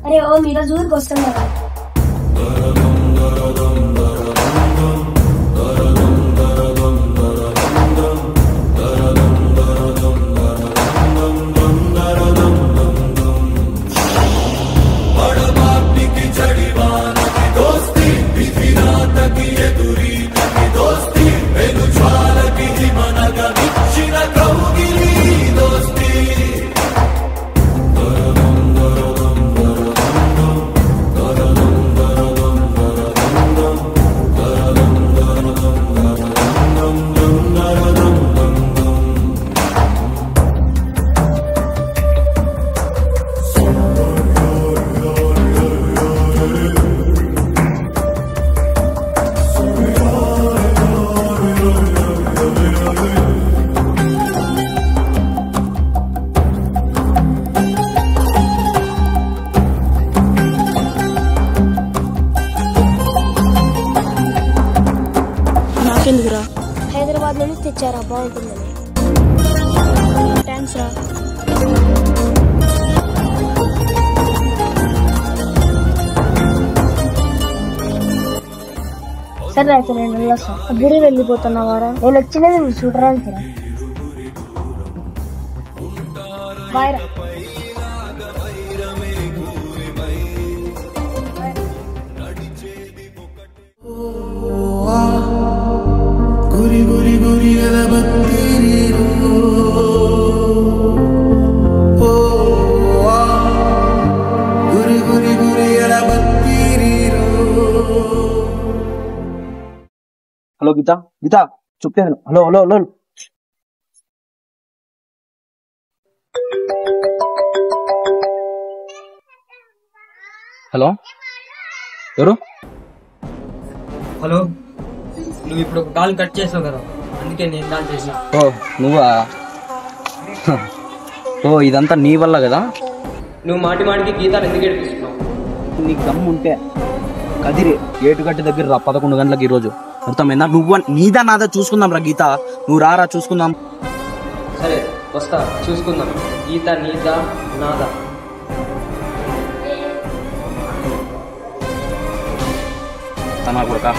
అరే ఓ మీద జూరికి వస్తున్నా హైదరాబాద్ నుంచి తెచ్చారా బాగుంటుందని థ్యాంక్స్ రా సరే అయితే నేను వెళ్ళొస్తా గుడి వెళ్ళిపోతున్నావారా నేను వచ్చినది మీరు చూడడానికి రా బాయ్ రా గురి గురి గురి ఎలబత్తిరీరో ఓ గురి గురి గురి ఎలబత్తిరీరో. హలో గీత గీత చెప్పేది హలో హలో హలో హలో ఎవరు? హలో నువ్వు ఇప్పుడు ఒక కాల్ కట్ చేసావు కదా, అందుకే నేను కాల్ చేసా. ఓ నువ్వా? ఓ ఇదంతా నీ వల్ల కదా? నువ్వు మాటి మాటికి గీతాలు ఎందుకు ఏడిపిస్తున్నావు? నీకు దమ్ము ఉంటే కదిరి ఏటుగట్టి దగ్గర రా 11 గంటలకు ఈరోజు, అర్థమైందా? నువ్వు నీదా నాదా చూసుకుందాం రా గీత, నువ్వు రారా చూసుకుందాం. సరే వస్తా, చూసుకుందాం. గీత నీదా నాదా? తన కొడుకా